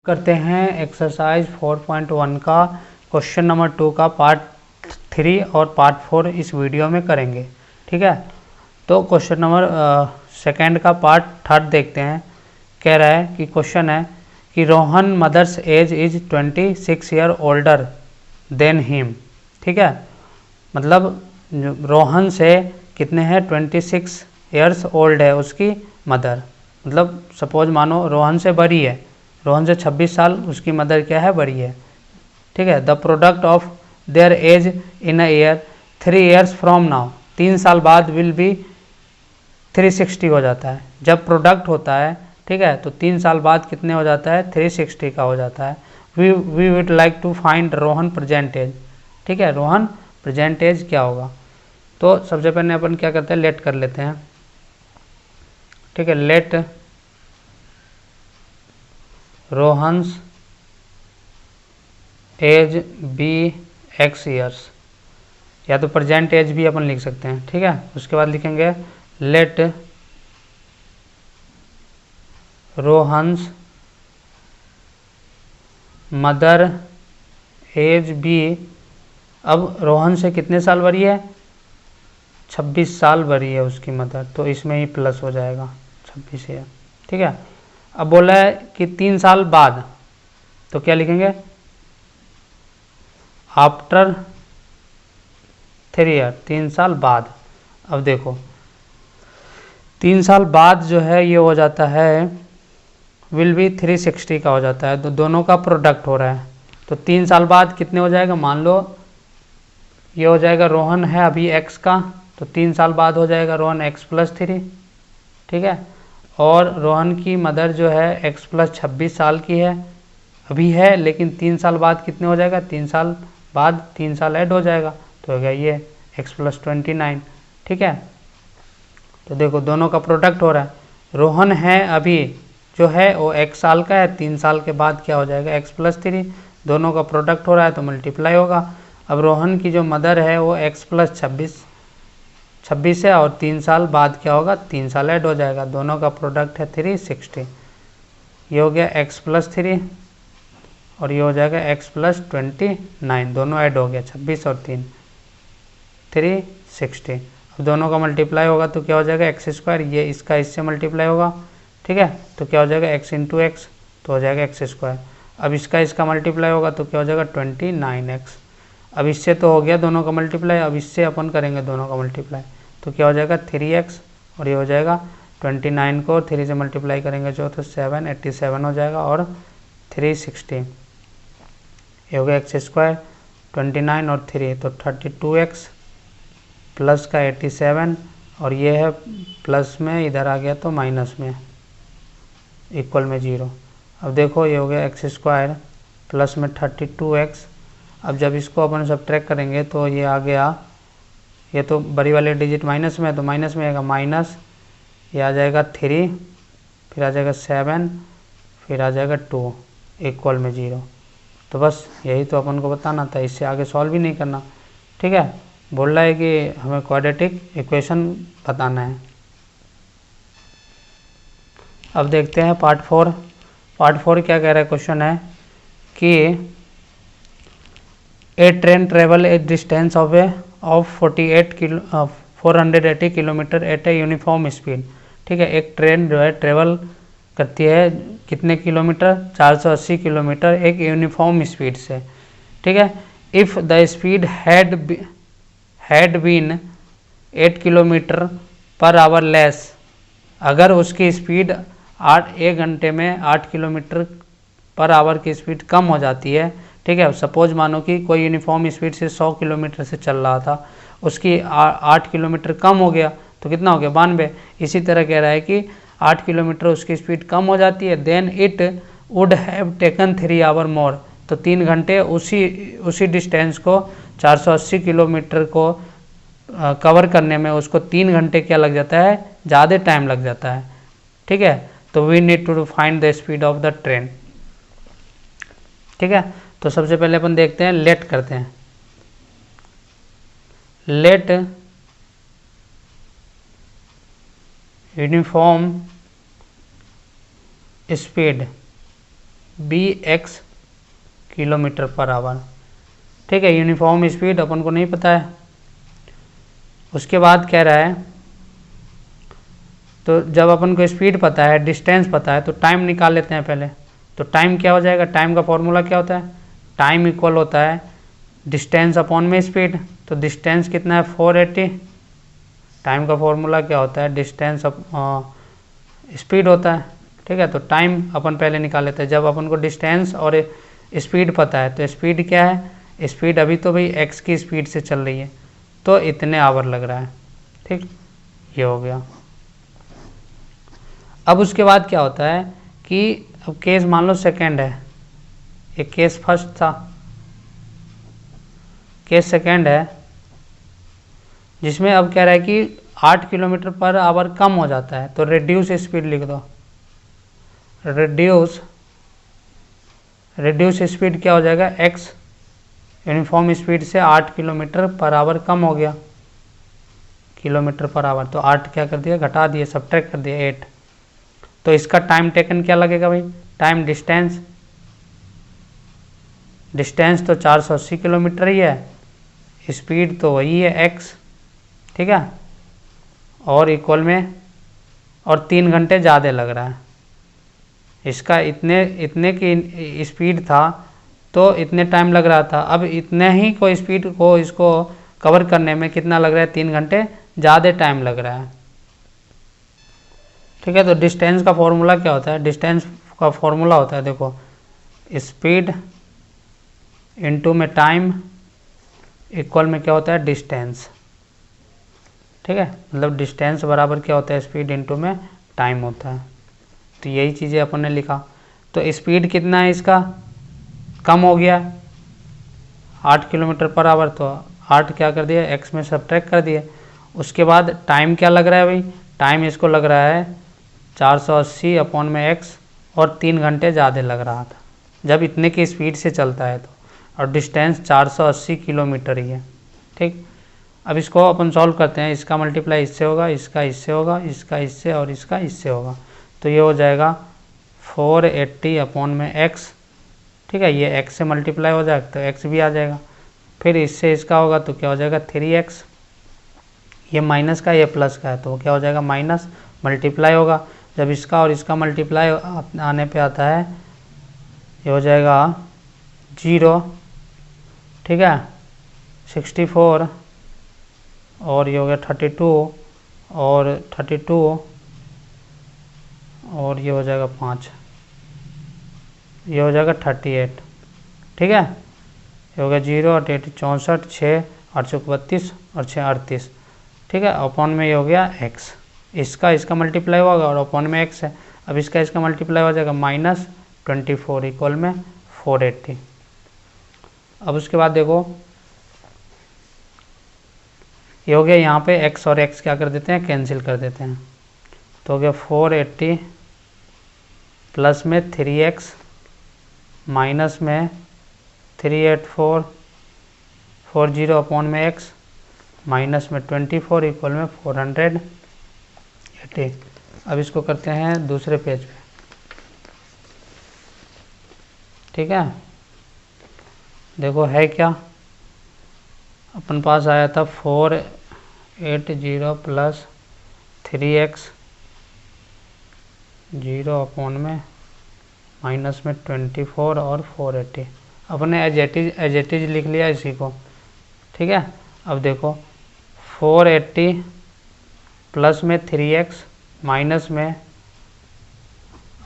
करते हैं एक्सरसाइज 4.1 का क्वेश्चन नंबर 2 का पार्ट 3 और पार्ट 4 इस वीडियो में करेंगे। ठीक है, तो क्वेश्चन नंबर सेकंड का पार्ट 3 देखते हैं। कह रहा है कि क्वेश्चन है कि Rohan mother's age is 26 year older than him. ठीक है, मतलब रोहन से कितने हैं 26 ईयर्स ओल्ड है उसकी मदर। मतलब सपोज मानो रोहन से बड़ी है, रोहन से 26 साल उसकी मदर क्या है, बड़ी है। ठीक है, the product of their age in a year 3 years from now, 3 साल बाद विल बी 360 हो जाता है। जब प्रोडक्ट होता है, ठीक है, तो 3 साल बाद कितने हो जाता है, 360 का हो जाता है। We would like to find Rohan present age. ठीक है, रोहन प्रेजेंट एज क्या होगा, तो सबसे पहले अपन क्या करते हैं, लेट कर लेते हैं। ठीक है, let Rohan's age be X years, या तो प्रेजेंट एज भी अपन लिख सकते हैं। ठीक है, उसके बाद लिखेंगे let Rohan's mother age be. अब रोहन से कितने साल बड़ी है, 26 साल बड़ी है उसकी मदर, तो इसमें ही प्लस हो जाएगा 26 ईयर। ठीक है, अब बोला है कि 3 साल बाद, तो क्या लिखेंगे, आफ्टर 3 ईयर, 3 साल बाद। अब देखो 3 साल बाद जो है ये हो जाता है विल बी 360 का हो जाता है, तो दोनों का प्रोडक्ट हो रहा है। तो 3 साल बाद कितने हो जाएगा, मान लो ये हो जाएगा रोहन है अभी x का, तो 3 साल बाद हो जाएगा रोहन x प्लस 3। ठीक है, और रोहन की मदर जो है x प्लस 26 साल की है, अभी है, लेकिन 3 साल बाद कितने हो जाएगा, 3 साल बाद 3 साल ऐड हो जाएगा, तो हो गया ये x प्लस 29। ठीक है, तो देखो दोनों का प्रोडक्ट हो रहा है। रोहन है अभी जो है वो x साल का है, 3 साल के बाद क्या हो जाएगा, x प्लस 3, दोनों का प्रोडक्ट हो रहा है तो मल्टीप्लाई होगा। अब रोहन की जो मदर है वो x प्लस 26 है, और 3 साल बाद क्या होगा, 3 साल ऐड हो जाएगा, दोनों का प्रोडक्ट है 360। ये हो गया x प्लस 3 और ये हो जाएगा x प्लस 29, दोनों ऐड हो गया 26 और 3 360। अब दोनों का मल्टीप्लाई होगा तो क्या हो जाएगा एक्स स्क्वायर, ये इसका इससे मल्टीप्लाई होगा। ठीक है, तो क्या हो जाएगा x इंटू एक्स, तो हो जाएगा एक्स स्क्वायर। अब इसका मल्टीप्लाई होगा तो क्या हो जाएगा 29x। अब इससे तो हो गया दोनों का मल्टीप्लाई, अब इससे अपन करेंगे दोनों का मल्टीप्लाई, तो क्या हो जाएगा 3x, और ये हो जाएगा 29 को 3 से मल्टीप्लाई करेंगे जो तो 787 हो जाएगा, और 360, ये हो गया एक्स स्क्वायर 29 और 3 तो 32x प्लस का 87, और ये है प्लस में इधर आ गया तो माइनस में, इक्वल में 0। अब देखो ये हो गया एक्स स्क्वायर प्लस में 32x। अब जब इसको अपन सब्ट्रैक्ट करेंगे तो ये आ गया, ये तो बड़ी वाले डिजिट माइनस में है तो माइनस में आएगा माइनस, ये आ जाएगा 3, फिर आ जाएगा 7, फिर आ जाएगा 2, इक्वल में 0। तो बस यही तो अपन को बताना था, इससे आगे सॉल्व भी नहीं करना। ठीक है, बोल रहा है कि हमें क्वाड्रेटिक इक्वेशन बताना है। अब देखते हैं पार्ट 4। पार्ट 4 क्या कह रहा है, क्वेश्चन है कि a train travel a distance of 480 kilometre at a uniform speed. ठीक है, एक ट्रेन जो है ट्रेवल करती है कितने किलोमीटर, 480 किलोमीटर एक यूनिफॉर्म स्पीड से। ठीक है, if the speed had been 8 kilometre per hour less, अगर उसकी स्पीड 1 घंटे में 8 किलोमीटर पर आवर की स्पीड कम हो जाती है। ठीक है, सपोज मानो कि कोई यूनिफॉर्म स्पीड से 100 किलोमीटर से चल रहा था, उसकी 8 किलोमीटर कम हो गया तो कितना हो गया, 92। इसी तरह कह रहा है कि 8 किलोमीटर उसकी स्पीड कम हो जाती है, then it would have taken 3 hour more, तो 3 घंटे उसी डिस्टेंस को 480 किलोमीटर को कवर करने में उसको 3 घंटे क्या लग जाता है, ज़्यादा टाइम लग जाता है। ठीक है, तो we need to find the speed of the train. ठीक है, तो सबसे पहले अपन देखते हैं, लेट करते हैं। Let uniform speed be X kilometre per hour. ठीक है, यूनिफॉर्म स्पीड अपन को नहीं पता है। उसके बाद कह रहा है, तो जब अपन को स्पीड पता है, डिस्टेंस पता है, तो टाइम निकाल लेते हैं पहले। तो टाइम क्या हो जाएगा, टाइम का फॉर्मूला क्या होता है, टाइम इक्वल होता है डिस्टेंस अपॉन में स्पीड। तो डिस्टेंस कितना है 480, टाइम का फॉर्मूला क्या होता है, डिस्टेंस स्पीड होता है। ठीक है, तो टाइम अपन पहले निकाल लेते हैं। जब अपन को डिस्टेंस और स्पीड पता है, तो स्पीड क्या है, स्पीड अभी तो भाई x की स्पीड से चल रही है, तो इतने आवर लग रहा है। ठीक, ये हो गया। अब उसके बाद क्या होता है कि अब केस मान लो सेकेंड है, एक केस फर्स्ट था, केस सेकेंड है, जिसमें अब कह रहा है कि 8 किलोमीटर पर आवर कम हो जाता है। तो रिड्यूस स्पीड लिख दो। रिड्यूस स्पीड क्या हो जाएगा, x यूनिफॉर्म स्पीड से 8 किलोमीटर पर आवर कम हो गया, किलोमीटर पर आवर। तो 8 क्या कर दिया, घटा दिए, सब्ट्रैक्ट कर दिया 8। तो इसका टाइम टेकन क्या लगेगा भाई, टाइम डिस्टेंस तो 480 किलोमीटर ही है, स्पीड तो वही है x। ठीक है, और इक्वल में, और 3 घंटे ज़्यादा लग रहा है। इसका इतने की स्पीड था तो इतने टाइम लग रहा था, अब इतने ही को स्पीड को इसको कवर करने में कितना लग रहा है, 3 घंटे ज़्यादा टाइम लग रहा है। ठीक है, तो डिस्टेंस का फॉर्मूला क्या होता है, डिस्टेंस का फॉर्मूला होता है, देखो, स्पीड इनटू में टाइम इक्वल में क्या होता है, डिस्टेंस। ठीक है, मतलब डिस्टेंस बराबर क्या होता है, स्पीड इनटू में टाइम होता है। तो यही चीज़ें अपन ने लिखा। तो स्पीड कितना है इसका, कम हो गया 8 किलोमीटर पर आवर, तो 8 क्या कर दिया, x में सब्ट्रैक्ट कर दिए। उसके बाद टाइम क्या लग रहा है भाई, टाइम इसको लग रहा है 480 अपॉन में x, और 3 घंटे ज़्यादा लग रहा था जब इतने की स्पीड से चलता है तो, और डिस्टेंस 480 किलोमीटर ही है। ठीक, अब इसको अपन सॉल्व करते हैं। इसका मल्टीप्लाई इससे होगा, इसका इससे होगा, इसका इससे, और इसका इससे होगा। तो ये हो जाएगा 480 अपॉन में x। ठीक है, ये x से मल्टीप्लाई हो जाएगा तो x भी आ जाएगा। फिर इससे इसका होगा तो क्या हो जाएगा 3x, ये माइनस का, ये प्लस का है, तो क्या हो जाएगा माइनस, मल्टीप्लाई होगा। जब इसका और इसका मल्टीप्लाई आने पे आता है, ये हो जाएगा 0। ठीक है, 64, और ये हो गया 32, और 32, और ये हो जाएगा 5, ये हो जाएगा 38। ठीक है, ये हो गया 0 और 8 64, 6 8 32, और 6 38। ठीक है, अपॉन में ये हो गया x, इसका मल्टीप्लाई होगा, और अपॉन में x है। अब इसका मल्टीप्लाई हो जाएगा -24 इक्वल में 480। अब उसके बाद देखो, ये हो गया, यहाँ पे x और x क्या कर देते हैं, कैंसिल कर देते हैं। तो हो गया 480 प्लस में 3x माइनस में 384 40 अपॉन में x माइनस में 24 इक्वल में 480। अब इसको करते हैं दूसरे पेज पे। ठीक है, देखो है क्या, अपन पास आया था 480 प्लस 3x 0 अपॉन में माइनस में 24 और 480। अपने एज इट इज लिख लिया इसी को। ठीक है, अब देखो 480 प्लस में 3x माइनस में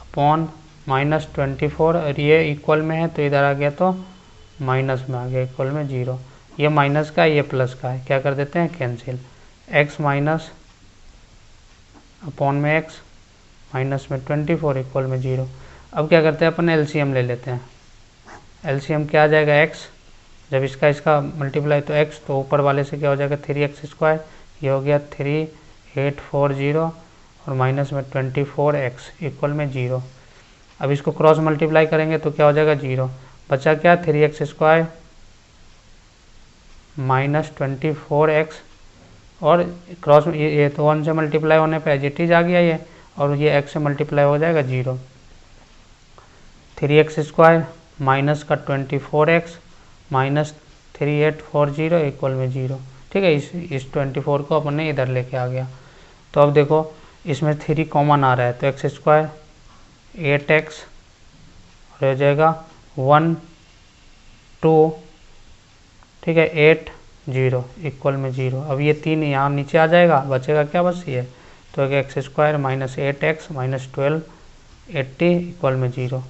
अपॉन माइनस 24, और ये इक्वल में है तो इधर आ गया तो माइनस में आ गया, इक्वल में 0। ये माइनस का, ये प्लस का है, क्या कर देते हैं कैंसिल, x माइनस अपॉन में x माइनस में 24 इक्वल में 0। अब क्या करते हैं अपन एलसीएम ले लेते हैं। एलसीएम क्या आ जाएगा x, जब इसका मल्टीप्लाई तो x, तो ऊपर वाले से क्या हो जाएगा 3x², ये हो गया 3840, और माइनस में 24x इक्वल में 0। अब इसको क्रॉस मल्टीप्लाई करेंगे तो क्या हो जाएगा 0, बचा क्या 3x² -24x और क्रॉस ये तो 1 से मल्टीप्लाई होने पे एज इट इज आ गया ये, और ये x से मल्टीप्लाई हो जाएगा 0। 3x² माइनस का 24x माइनस 3840 इक्वल में 0। ठीक है, इस 24 को अपने इधर लेके आ गया। तो अब देखो इसमें 3 कॉमन आ रहा है, तो x² 8x और हो जाएगा 1 2, ठीक है 8 0 इक्वल में 0। अब ये 3 यहाँ नीचे आ जाएगा, बचेगा क्या बस ये, तो x² minus 8x minus 12 80 equal में 0।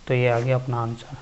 तो ये आ गया अपना आंसर।